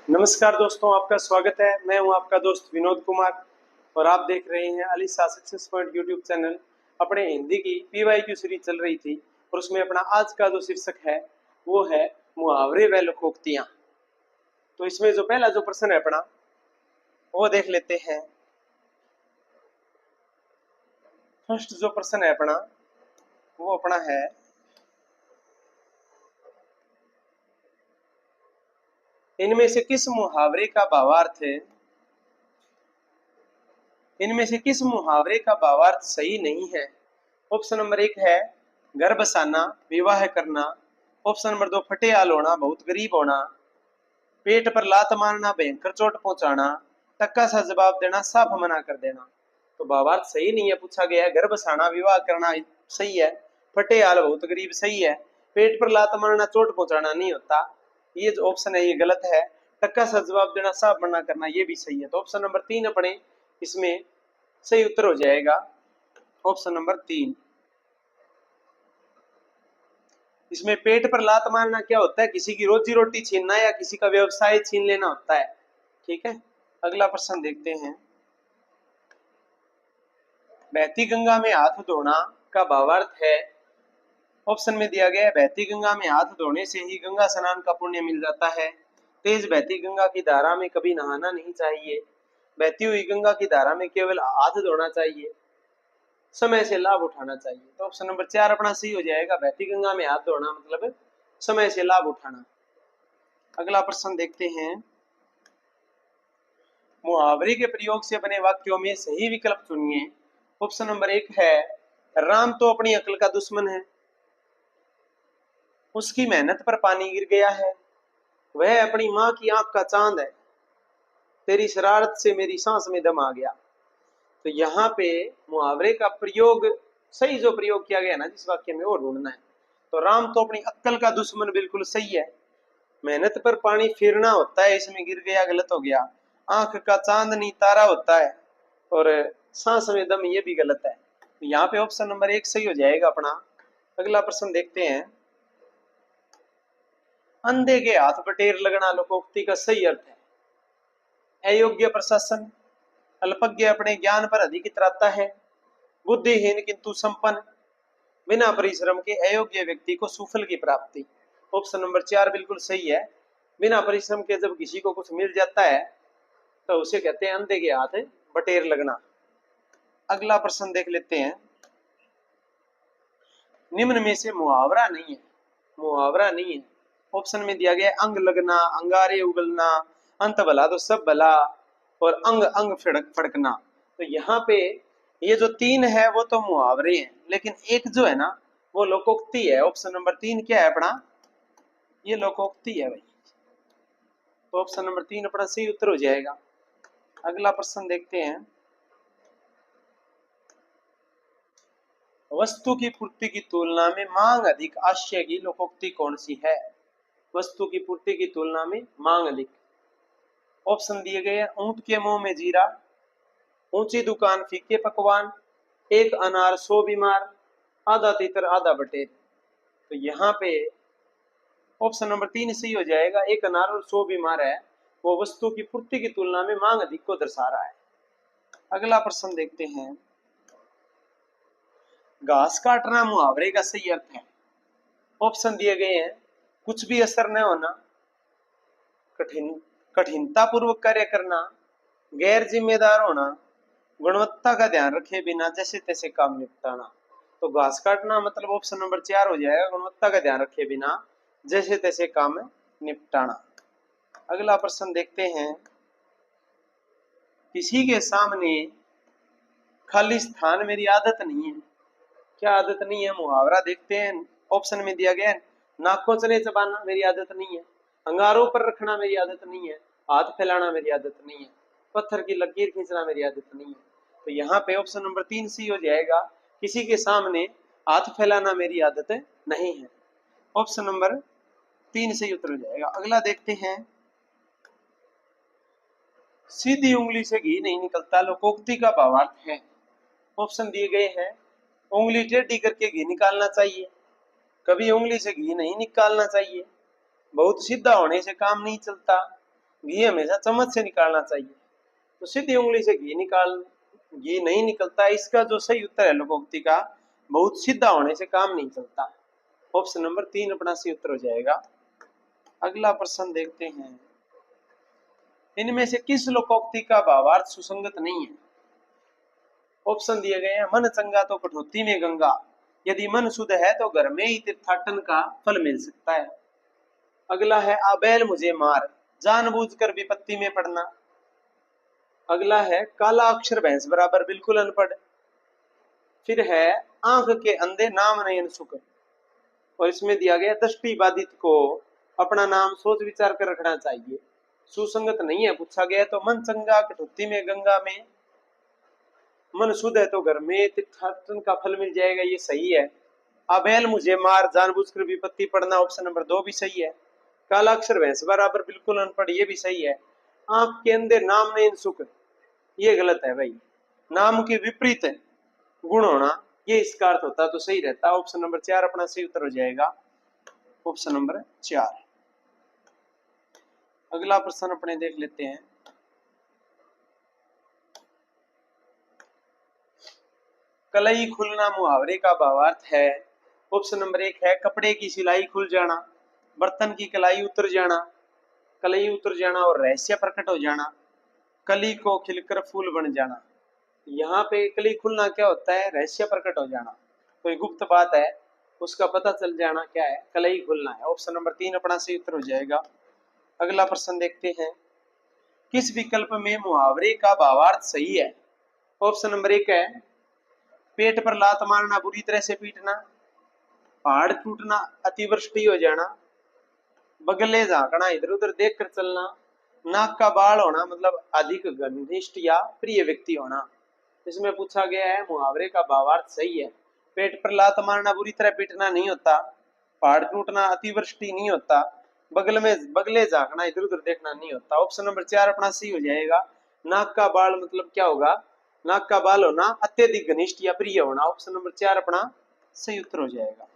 नमस्कार दोस्तों, आपका स्वागत है। मैं हूं आपका दोस्त विनोद कुमार और आप देख रहे हैं Alisa success point YouTube channel. अपने हिंदी की पीवाईक्यू सीरीज चल रही थी और उसमें अपना आज का जो शीर्षक है वो है मुहावरे व लोकोक्तियां। तो इसमें जो पहला जो प्रश्न है अपना वो देख लेते हैं। फर्स्ट जो प्रश्न है अपना वो अपना है, इनमें से किस मुहावरे का भावार्थ है, इनमें से किस मुहावरे का भावार्थ सही नहीं है। ऑप्शन नंबर 1 है घर बसाना, विवाह करना। ऑप्शन नंबर 2 फटेहाल होना, बहुत गरीब होना। पेट पर लात मारना, भयंकर चोट पहुंचाना। टक्का सा जवाब देना, साफ मना कर देना। तो भावार्थ सही नहीं है, पूछा गया है घर बसाना विवाह करना सही है, फटेहाल बहुत गरीब सही है, पेट पर लात मारना चोट पहुंचाना नहीं होता, ये जो ऑप्शन है ये गलत है। टक्का सा जवाब देना, साफ मना करना ये भी सही है। तो ऑप्शन नंबर 3 अपने इसमें सही उत्तर हो जाएगा, ऑप्शन नंबर 3। इसमें पेट पर लात मारना क्या होता है, किसी की रोजी रोटी छीनना या किसी का व्यवसाय छीन लेना होता है। ठीक है, अगला प्रश्न देखते हैं। बहती गंगा में हाथ धोना का भावार्थ है। ऑप्शन में दिया गया है बहती गंगा में हाथ धोने से ही गंगा स्नान का पुण्य मिल जाता है। तेज बहती गंगा की धारा में कभी नहाना नहीं चाहिए। बहती हुई गंगा की धारा में केवल हाथ धोना चाहिए। समय से लाभ उठाना चाहिए। तो ऑप्शन नंबर 4 अपना सही हो जाएगा, बहती गंगा में हाथ धोना मतलब समय से लाभ उठाना। अगला प्रश्न देखते हैं। मुहावरे के प्रयोग से बने वाक्यों में सही विकल्प चुनिए। ऑप्शन नंबर 1 है राम तो अपनी अकल का दुश्मन है, उसकी मेहनत पर पानी गिर गया है, वह अपनी माँ की आंख का चांद है, तेरी शरारत से मेरी सांस में दम आ गया। तो यहाँ पे मुहावरे का प्रयोग सही जो प्रयोग किया गया ना जिस वाक्य में वो ढूंढना है। तो राम तो अपनी अक्ल का दुश्मन बिल्कुल सही है, मेहनत पर पानी फिरना होता है इसमें गिर गया गलत हो गया, आंख का चांदनी तारा होता है और सांस में दम ये भी गलत है। तो यहाँ पे ऑप्शन नंबर 1 सही हो जाएगा अपना। अगला प्रश्न देखते हैं। अंधे के हाथ बटेर लगना लोकोक्ति का सही अर्थ है। अयोग्य प्रशासन, अल्पज्ञ अपने ज्ञान पर अधिक इतराता है, बुद्धिहीन किंतु संपन्न, बिना परिश्रम के अयोग्य व्यक्ति को सुफल की प्राप्ति। ऑप्शन नंबर 4 बिल्कुल सही है। बिना परिश्रम के जब किसी को कुछ मिल जाता है तो उसे कहते हैं अंधे के हाथ बटेर लगना। अगला प्रश्न देख लेते हैं। निम्न में से मुहावरा नहीं है, मुहावरा नहीं है। ऑप्शन में दिया गया अंग लगना, अंगारे उगलना, अंत भला तो सब भला और अंग अंग फड़कना। तो यहाँ पे ये जो 3 है वो तो मुहावरे हैं, लेकिन एक जो है ना वो लोकोक्ति है। ऑप्शन नंबर 3 क्या है अपना, ये लोकोक्ति है भाई। तो ऑप्शन नंबर 3 अपना सही उत्तर हो जाएगा। अगला प्रश्न देखते हैं। वस्तु की पूर्ति की तुलना में मांग अधिक आशय की लोकोक्ति कौन सी है। वस्तु की पूर्ति की तुलना में मांग अधिक। ऑप्शन दिए गए हैं ऊंट के मुंह में जीरा, ऊंची दुकान फीके पकवान, एक अनार 100 बीमार, आधा तीतर आधा बटेर। तो यहाँ पे ऑप्शन नंबर 3 सही हो जाएगा, एक अनार और 100 बीमार है वो वस्तु की पूर्ति की तुलना में मांग अधिक को दर्शा रहा है। अगला प्रश्न देखते हैं। घास काटना मुहावरे का सही अर्थ है। ऑप्शन दिए गए हैं कुछ भी असर न होना, कठिनता पूर्वक कार्य करना, गैर जिम्मेदार होना, गुणवत्ता का ध्यान रखे बिना जैसे तैसे काम निपटाना। तो घास काटना मतलब ऑप्शन नंबर 4 हो जाएगा, गुणवत्ता का ध्यान रखे बिना जैसे तैसे काम निपटाना। अगला प्रश्न देखते हैं। किसी के सामने खाली स्थान मेरी आदत नहीं है। क्या आदत नहीं है, मुहावरा देखते हैं। ऑप्शन में दिया गया है नाक चने चबाना मेरी आदत नहीं है, अंगारों पर रखना मेरी आदत नहीं है, हाथ फैलाना मेरी आदत नहीं है, पत्थर की लकीर खींचना मेरी आदत नहीं है। तो यहाँ पे ऑप्शन नंबर 3 सी हो जाएगा, किसी के सामने हाथ फैलाना मेरी आदत नहीं है। ऑप्शन नंबर 3 सही उत्तर हो जाएगा। अगला देखते हैं। सीधी उंगली से घी नहीं निकलता लोकोक्ति का भावार्थ है। ऑप्शन दिए गए हैं उंगली टेढ़ी करके घी निकालना चाहिए, कभी उंगली से घी नहीं निकालना चाहिए, बहुत सीधा होने से काम नहीं चलता, घी हमेशा चम्मच से निकालना चाहिए, तो सीधी उंगली से घी नहीं निकलता। इसका जो सही उत्तर है लोकोक्ति का, बहुत सीधा होने से काम नहीं चलता। ऑप्शन नंबर 3 अपना सही उत्तर हो जाएगा। अगला प्रश्न देखते हैं, इनमें से किस लोकोक्ति का भावार्थ सुसंगत नहीं है? ऑप्शन दिए गए हैं, मन चंगा तो कठौती में गंगा, यदि मन शुद्ध है तो घर में ही तीर्थाटन का फल मिल सकता है। अगला है, आ बैल मुझे मार, जानबूझकर विपत्ति में पड़ना। अगला है, काला अक्षर भैंस बराबर बिल्कुल अनपढ़। फिर है, आंख के अंधे नाम नयन सुख। और इसमें दिया गया, दृष्टि बाधित को अपना नाम सोच विचार कर रखना चाहिए। सुसंगत नहीं है पूछा गया, तो मन चंगा कठौती में गंगा में, मन शुद्ध है तो घर में तीर्थाटन का फल मिल जाएगा, ये सही है। अबैल मुझे मार, जानबूझकर विपत्ति पड़ना, ऑप्शन नंबर 2 भी सही है। काला अक्षर भैंस बराबर बिल्कुल अनपढ़, ये भी सही है। आंख के अंदर नाम नहीं सुख, ये गलत है भाई। नाम के विपरीत गुण होना, ये इसका अर्थ होता तो सही रहता। ऑप्शन नंबर 4 अपना सही उत्तर हो जाएगा। Option number 4। अगला प्रश्न अपने देख लेते हैं, कलई खुलना मुहावरे का भावार्थ है। ऑप्शन नंबर 1 है, कपड़े की सिलाई खुल जाना, बर्तन की कलाई उतर जाना, कलई उतर जाना और रहस्य प्रकट हो जाना, कली को खिलकर फूल बन जाना। यहाँ पे कली खुलना क्या होता है? रहस्य प्रकट हो जाना, कोई गुप्त बात है उसका पता चल जाना, क्या है? कलई खुलना है। ऑप्शन नंबर 3 अपना सही उत्तर हो जाएगा। अगला प्रश्न देखते हैं, किस विकल्प में मुहावरे का भावार्थ सही है? ऑप्शन नंबर 1 है, पेट पर लात मारना, बुरी तरह से पीटना, पहाड़ टूटना, अतिवृष्टि हो जाना, बगले झांकना, इधर उधर देख कर चलना, नाक का बाल होना मतलब अधिक घनिष्ठ या प्रिय व्यक्ति होना। इसमें पूछा गया है मुहावरे का भावार्थ सही है। पेट पर लात मारना, बुरी तरह पीटना नहीं होता, पहाड़ टूटना, अतिवृष्टि नहीं होता, बगले झांकना, इधर उधर देखना नहीं होता। ऑप्शन नंबर 4 अपना सही हो जाएगा। नाक का बाल मतलब क्या होगा? नाक का बाल होना अत्यधिक घनिष्ठ या प्रिय होना। ऑप्शन नंबर 4 अपना सही उत्तर हो जाएगा।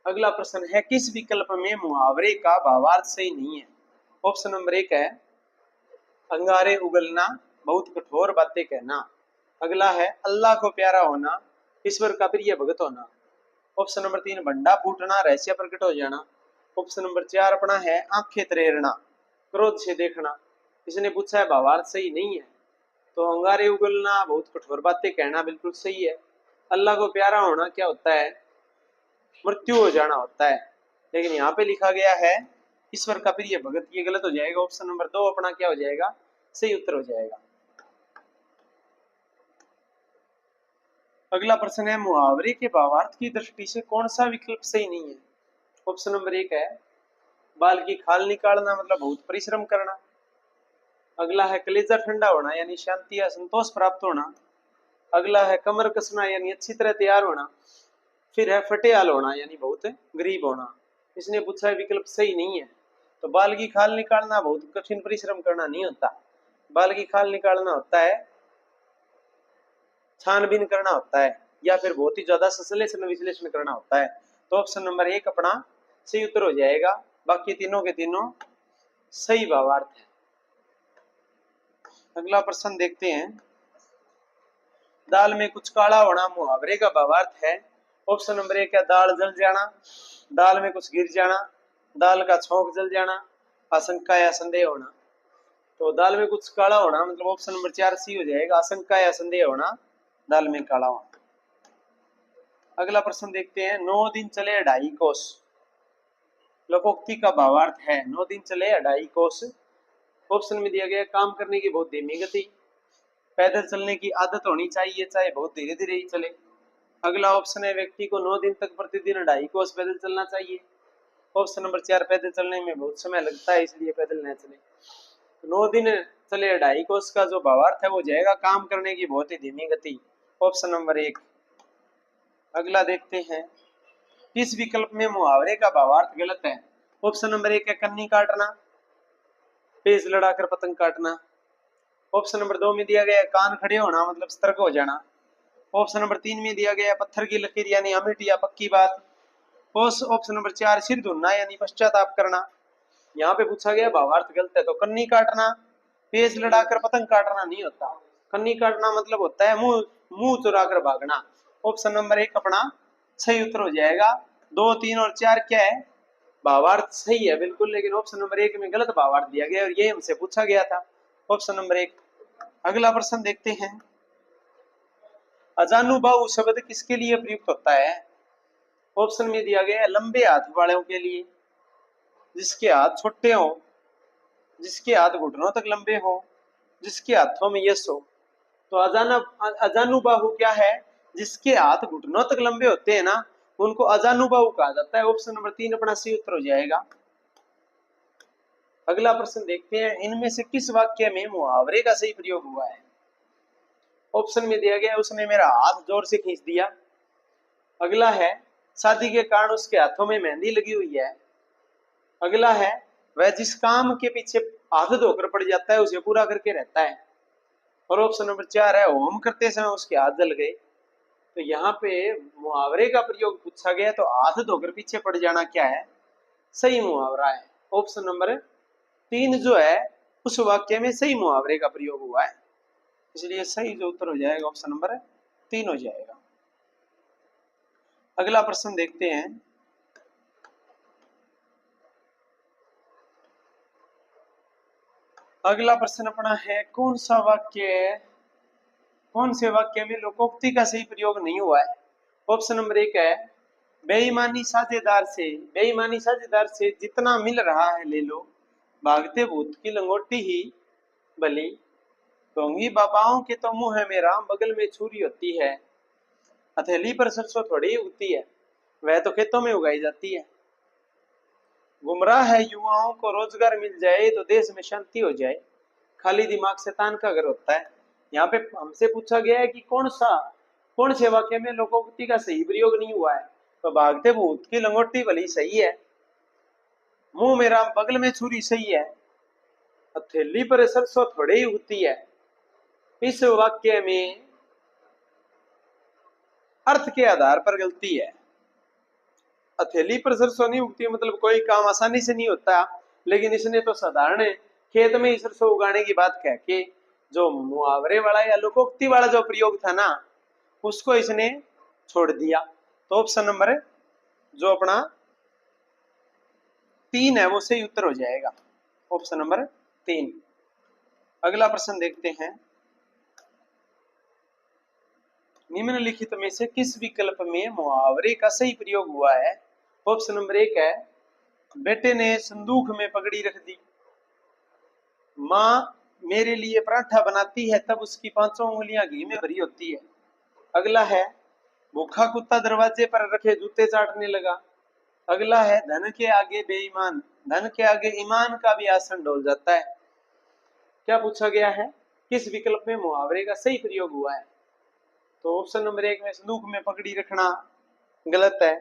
अगला प्रश्न है, किस विकल्प में मुहावरे का भावार्थ सही नहीं है? ऑप्शन नंबर 1 है, अंगारे उगलना, बहुत कठोर बातें कहना। अगला है, अल्लाह को प्यारा होना, ईश्वर का प्रिय भगत होना। ऑप्शन नंबर 3, भंडा फूटना, रहस्य प्रकट हो जाना। ऑप्शन नंबर 4 अपना है, आंखें तरेरना, क्रोध से देखना। इसने पूछा है भावार्थ सही नहीं है, तो अंगारे उगलना, बहुत कठोर बातें कहना बिल्कुल सही है। अल्लाह को प्यारा होना क्या होता है? मृत्यु हो जाना होता है, लेकिन यहाँ पे लिखा गया है ईश्वर का प्रिय भगत, ये गलत हो जाएगा। ऑप्शन नंबर 2 अपना क्या हो जाएगा? सही उत्तर हो जाएगा। अगला प्रश्न है, मुहावरे के भावार्थ की दृष्टि से कौन सा विकल्प सही नहीं है? ऑप्शन नंबर 1 है, बाल की खाल निकालना मतलब बहुत परिश्रम करना। अगला है, कलेजा ठंडा होना यानी शांति या संतोष प्राप्त होना। अगला है, कमर कसना यानी अच्छी तरह तैयार होना। फिर है, फटेहाल होना यानी बहुत गरीब होना। इसने पूछा है विकल्प सही नहीं है, तो बाल की खाल निकालना बहुत कठिन परिश्रम करना नहीं होता, बाल की खाल निकालना होता है छानबीन करना होता है, या फिर बहुत ही ज्यादा संश्लेषण विश्लेषण करना होता है। तो ऑप्शन नंबर 1 अपना सही उत्तर हो जाएगा। बाकी तीनों के तीनों सही भावार्थ है। अगला प्रश्न देखते हैं, दाल में कुछ काला होना मुहावरे का भावार्थ है। ऑप्शन नंबर 1 है, दाल जल जाना, दाल में कुछ गिर जाना, दाल का छोंक जल जाना, आशंका या संदेह होना। तो दाल में कुछ काला होना मतलब ऑप्शन नंबर 4 सी हो जाएगा, आशंका या संदेह होना, दाल में काला होना। अगला प्रश्न देखते हैं, 9 दिन चले 2.5 कोस, लोकोक्ति का भावार्थ है 9 दिन चले 2.5 कोस। ऑप्शन में दिया गया, काम करने की बहुत धीमी गति, पैदल चलने की आदत होनी चाहिए, चाहे बहुत धीरे धीरे ही चले। अगला ऑप्शन है, व्यक्ति को 9 दिन तक प्रतिदिन 2.5 कोस पैदल चलना चाहिए। ऑप्शन नंबर 4, पैदल चलने में बहुत समय लगता है इसलिए पैदल न चले। 9 दिन चले 2.5 कोस का जो भावार्थ है वो जाएगा, काम करने की बहुत ही धीमी गति, ऑप्शन नंबर 1। अगला देखते हैं, इस विकल्प में मुहावरे का भावार्थ गलत है। ऑप्शन नंबर 1 है, कन्नी काटना, पेज लड़ाकर पतंग काटना। ऑप्शन नंबर 2 में दिया गया कान खड़े होना मतलब सतर्क हो जाना। ऑप्शन नंबर 3 में दिया गया पत्थर की लकीर यानी अमिट या पक्की बात। ऑप्शन नंबर 4 सिर धुनना यानी पश्चाताप करना। यहाँ पे पूछा गया भावार्थ गलत है तो कन्नी काटना, पेच लड़ाकर पतंग काटना नहीं होता। कन्नी काटना मतलब होता है मुंह मुंह चुरा कर भागना। ऑप्शन नंबर 1 अपना सही उत्तर हो जाएगा। 2, 3 और 4 क्या है? भावार्थ सही है बिल्कुल, लेकिन ऑप्शन नंबर 1 में गलत भावार्थ दिया गया और ये हमसे पूछा गया था। Option number 1। अगला प्रश्न देखते हैं। अजानुबाहु शब्द किसके लिए प्रयुक्त होता है? ऑप्शन में दिया गया है लंबे हाथ वालों के लिए, जिसके हाथ छोटे हो, जिसके हाथ घुटनों तक लंबे हो, जिसके हाथों में यश हो। तो अजानुबाहु क्या है? जिसके हाथ घुटनों तक लंबे होते हैं ना, उनको अजानुबाहु कहा जाता है। ऑप्शन नंबर 3 अपना सही उत्तर हो जाएगा। अगला प्रश्न देखते हैं। इनमें से किस वाक्य में मुहावरे का सही प्रयोग हुआ है? ऑप्शन में दिया गया उसने मेरा हाथ जोर से खींच दिया। अगला है शादी के कारण उसके हाथों में मेहंदी लगी हुई है। अगला है वह जिस काम के पीछे हाथ धोकर पड़ जाता है उसे पूरा करके रहता है। और ऑप्शन नंबर 4 है होम करते समय उसके हाथ जल गए। तो यहाँ पे मुहावरे का प्रयोग पूछा गया तो हाथ धोकर पीछे पड़ जाना क्या है? सही मुहावरा है। ऑप्शन नंबर 3 जो है उस वाक्य में सही मुहावरे का प्रयोग हुआ है, इसलिए सही जो उत्तर हो जाएगा ऑप्शन नंबर 3 हो जाएगा। अगला प्रश्न देखते हैं। अगला प्रश्न अपना है कौन से वाक्य में लोकोक्ति का सही प्रयोग नहीं हुआ है? ऑप्शन नंबर 1 है बेईमानी साझेदार से जितना मिल रहा है ले लो, भागते भूत की लंगोटी ही भली, ढोंगी बाबाओं के तो मुंह है मेरा, बगल में छुरी होती है, हथेली पर सरसों थोड़ी उगती है, वह तो खेतों में उगाई जाती है। गुमराह है युवाओं को रोजगार मिल जाए तो देश में शांति हो जाए, खाली दिमाग शैतान का घर होता है। यहाँ पे हमसे पूछा गया है कि कौन से वाक्य में लोकोक्ति का सही प्रयोग नहीं हुआ है? तो भागते भूत की लंगोटी भली सही है, मुंह मेरा बगल में छुरी सही है, हथेली पर सरसों थोड़ी ही उगती है। इस वाक्य में अर्थ के आधार पर गलती है। हथेली पर सरसों नहीं उगती मतलब कोई काम आसानी से नहीं होता, लेकिन इसने तो साधारण खेत में ही सरसों उगाने की बात कह के जो मुहावरे वाला या लोकोक्ति वाला जो प्रयोग था ना, उसको इसने छोड़ दिया। तो ऑप्शन नंबर जो अपना 3 है वो सही उत्तर हो जाएगा। Option number 3। अगला प्रश्न देखते हैं। निम्नलिखित में से किस विकल्प में मुहावरे का सही प्रयोग हुआ है? ऑप्शन नंबर 1 है बेटे ने संदूक में पगड़ी रख दी, माँ मेरे लिए पराठा बनाती है तब उसकी 5 उंगलियां घी में भरी होती है। अगला है भूखा कुत्ता दरवाजे पर रखे जूते चाटने लगा। अगला है धन के आगे बेईमान, धन के आगे ईमान का भी आसन डोल जाता है। क्या पूछा गया है? किस विकल्प में मुहावरे का सही प्रयोग हुआ है? तो ऑप्शन नंबर 1 में संदूक में पकड़ी रखना गलत है।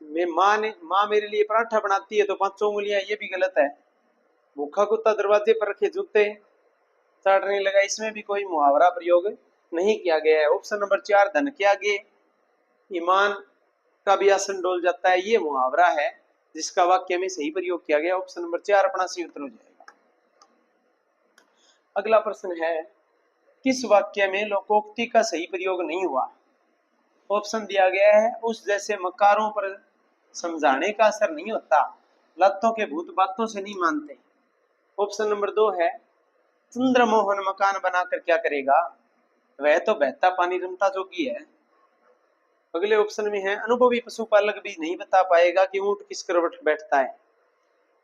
माँ मेरे लिए पराठा बनाती है तो 5 उंगलियां, ये भी गलत है। भूखा कुत्ता दरवाजे पर रखे जूते चाटने लगा, इसमें भी कोई मुहावरा प्रयोग नहीं किया गया है। ऑप्शन नंबर 4 धन के आगे ईमान का भी आसन डोल जाता है, ये मुहावरा है जिसका वाक्य में सही प्रयोग किया गया। ऑप्शन नंबर 4 अपना सही उत्तर हो जाएगा। अगला प्रश्न है किस वाक्य में लोकोक्ति का सही प्रयोग नहीं हुआ? ऑप्शन दिया गया है उस जैसे मकारों पर समझाने का असर नहीं होता, लातों के भूत बातों से नहीं मानते। ऑप्शन नंबर 2 है चंद्रमोहन मकान बनाकर क्या करेगा, वह तो बहता पानी रमता जोगी है। अगले ऑप्शन में है अनुभवी पशुपालक भी नहीं बता पाएगा कि ऊंट किस करवट बैठता है।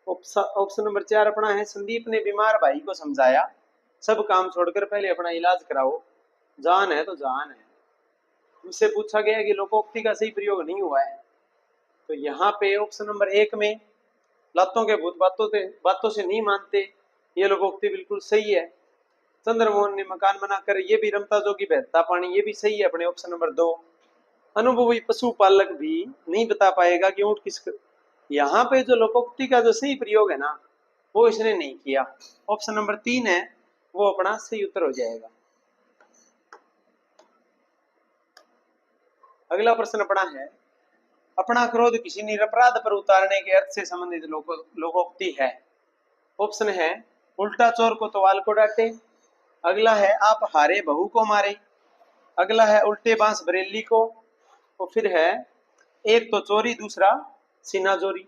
ऑप्शन नंबर 4 अपना है संदीप ने बीमार भाई को समझाया, सब काम छोड़कर पहले अपना इलाज कराओ, जान है तो जान है। मुझसे पूछा गया कि लोकोक्ति का सही प्रयोग नहीं हुआ है, तो यहाँ पे ऑप्शन नंबर 1 में लातों के भूत बातों से नहीं मानते, ये लोकोक्ति बिल्कुल सही है। चंद्रमोहन ने मकान बनाकर, ये भी रमता जोगी बहता पानी, ये भी सही है अपने ऑप्शन नंबर 2। अनुभवी पशुपालक भी नहीं बता पाएगा कि ऊंट किस, यहाँ पे जो लोकोक्ति का जो सही प्रयोग है ना वो इसने नहीं किया। ऑप्शन नंबर 3 है वो अपना सही उत्तर हो जाएगा। अगला प्रश्न अपना है अपना क्रोध किसी निरपराध पर उतारने के अर्थ से संबंधित लोकोक्ति है। ऑप्शन है उल्टा चोर को तवाल को डांटे, अगला है आप हारे बहू को मारे, अगला है उल्टे बांस बरेली को, और फिर है एक तो चोरी दूसरा सीना चोरी।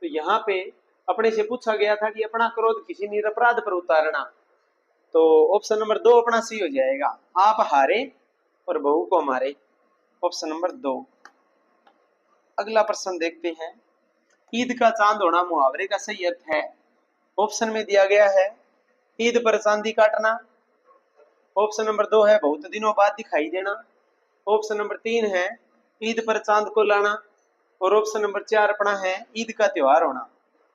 तो यहाँ पे अपने से पूछा गया था कि अपना क्रोध किसी निरपराध पर उतारना, तो ऑप्शन नंबर 2 अपना सी हो जाएगा, आप हारे और बहू को मारे, ऑप्शन नंबर 2। अगला प्रश्न देखते हैं, ईद का चांद होना मुहावरे का सही अर्थ है। ऑप्शन में दिया गया है ईद पर चांदी काटना, ऑप्शन नंबर 2 है बहुत दिनों बाद दिखाई देना, ऑप्शन नंबर 3 है ईद पर चांद को लाना, और ऑप्शन नंबर 4 अपना है ईद का त्योहार होना।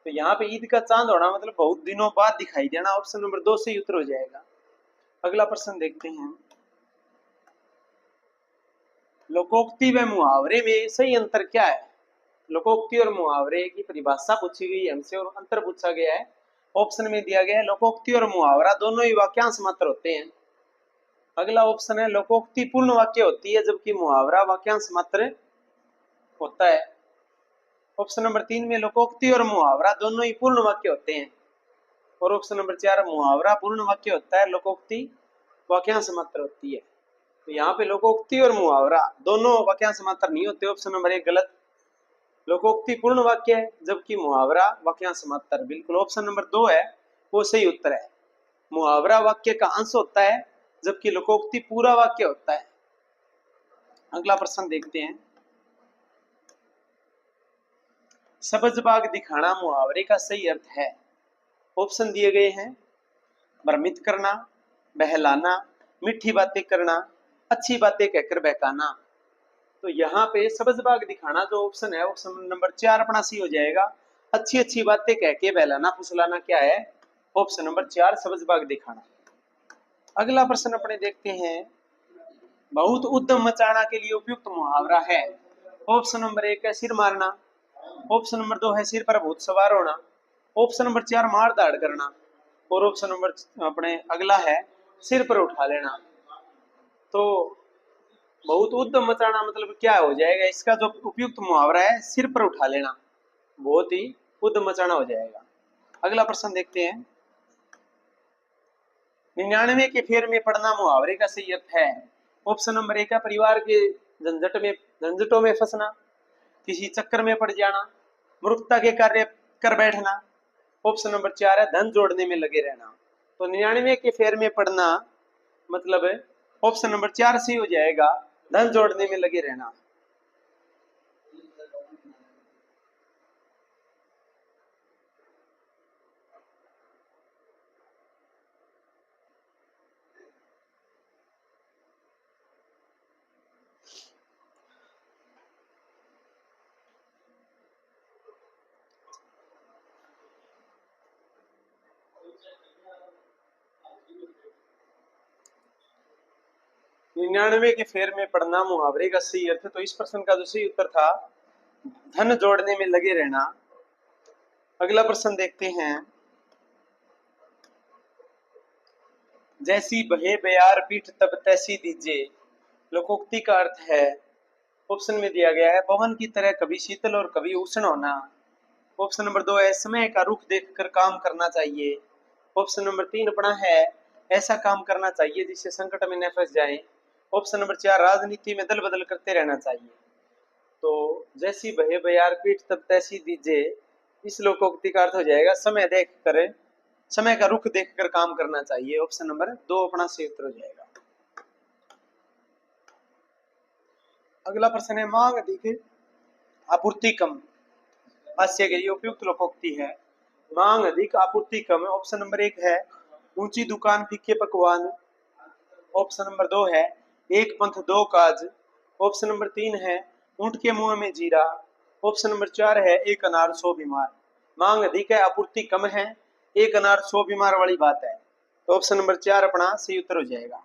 तो यहाँ पे ईद का चांद होना मतलब बहुत दिनों बाद दिखाई देना, ऑप्शन नंबर 2 से ही उत्तर हो जाएगा। अगला प्रश्न देखते हैं, लोकोक्ति व मुहावरे में सही अंतर क्या है। लोकोक्ति और मुहावरे की परिभाषा पूछी गई है हमसे और अंतर पूछा गया है। ऑप्शन में दिया गया है लोकोक्ति और मुहावरा दोनों ही वाक्यांश मात्र होते हैं। अगला ऑप्शन है लोकोक्ति पूर्ण वाक्य होती है जबकि मुहावरा वाक्यांश मात्र होता है। ऑप्शन नंबर 3 में लोकोक्ति और मुहावरा दोनों ही पूर्ण वाक्य होते हैं, और ऑप्शन नंबर 4 मुहावरा पूर्ण वाक्य होता है, लोकोक्ति वाक्यांश मात्र होती है। तो यहाँ पे लोकोक्ति और मुहावरा दोनों वाक्यांश मात्र नहीं होते, ऑप्शन नंबर 1 गलत। लोकोक्ति पूर्ण वाक्य है जबकि मुहावरा वाक्यांश मात्र, बिल्कुल ऑप्शन नंबर 2 है वो सही उत्तर है। मुहावरा वाक्य का अंश होता है जबकि लोकोक्ति पूरा वाक्य होता है। अगला प्रश्न देखते हैं, सबज बाग दिखाना मुहावरे का सही अर्थ है। ऑप्शन दिए गए हैं भ्रमित करना, बहलाना, मीठी बातें करना, अच्छी बातें कहकर बहकाना। तो यहाँ पे सबज बाग दिखाना जो ऑप्शन है ऑप्शन नंबर 4 अपना सी हो जाएगा, अच्छी अच्छी बातें कह के बहलाना फुसलाना क्या है, ऑप्शन नंबर 4 सबज बाग दिखाना। अगला प्रश्न अपने देखते हैं, बहुत उद्यम मचाना के लिए उपयुक्त मुहावरा है। ऑप्शन नंबर 1 है सिर मारना, ऑप्शन नंबर 2 है सिर पर भूत सवार होना, ऑप्शन नंबर 4 मार दाड़ करना, और ऑप्शन नंबर अपने अगला है सिर पर उठा लेना। तो बहुत उद्यम मचाना मतलब क्या हो जाएगा, इसका जो उपयुक्त मुहावरा है सिर पर उठा लेना, बहुत ही उद्यम मचाना हो जाएगा। अगला प्रश्न देखते हैं, 99 के फेर में पड़ना मुहावरे का सही अर्थ है। ऑप्शन नंबर 1 है परिवार के झंझटों में फंसना, किसी चक्कर में पड़ जाना, मूर्खता के कार्य कर बैठना, ऑप्शन नंबर 4 है धन जोड़ने में लगे रहना। तो 99 के फेर में पड़ना मतलब ऑप्शन नंबर 4 से हो जाएगा, धन जोड़ने में लगे रहना। निन्यानवे के फेर में पड़ना मुहावरे का सही अर्थ, तो इस प्रश्न का जो सही उत्तर था धन जोड़ने में लगे रहना। अगला प्रश्न देखते हैं, जैसी बहे बयार पीठ तब तैसी दीजिए लोकोक्ति का अर्थ है। ऑप्शन में दिया गया है पवन की तरह कभी शीतल और कभी उष्ण होना, ऑप्शन नंबर 2 है समय का रुख देखकर काम करना चाहिए, ऑप्शन नंबर 3 अपना है ऐसा काम करना चाहिए जिससे संकट में न फंस जाए, ऑप्शन नंबर 4 राजनीति में दल बदल करते रहना चाहिए। तो जैसी बहे बयार पीठ तब तैसी दीजिए, इस लोकोक्ति का अर्थ हो जाएगा समय देख कर, समय का रुख देखकर काम करना चाहिए, ऑप्शन नंबर 2 अपना सही उत्तर हो जाएगा। अगला प्रश्न है, मांग अधिक आपूर्ति कम हास्य के लिए उपयुक्त लोकोक्ति है। मांग अधिक आपूर्ति कम, ऑप्शन नंबर 1 है ऊंची दुकान फीके पकवान, ऑप्शन नंबर 2 है एक पंथ दो काज, ऑप्शन नंबर 3 है ऊंट के मुंह में जीरा, ऑप्शन नंबर 4 है एक अनार 100 बीमार। मांग अधिक है आपूर्ति कम है, एक अनार 100 बीमार वाली बात है, तो ऑप्शन नंबर 4 अपना सही उत्तर हो जाएगा।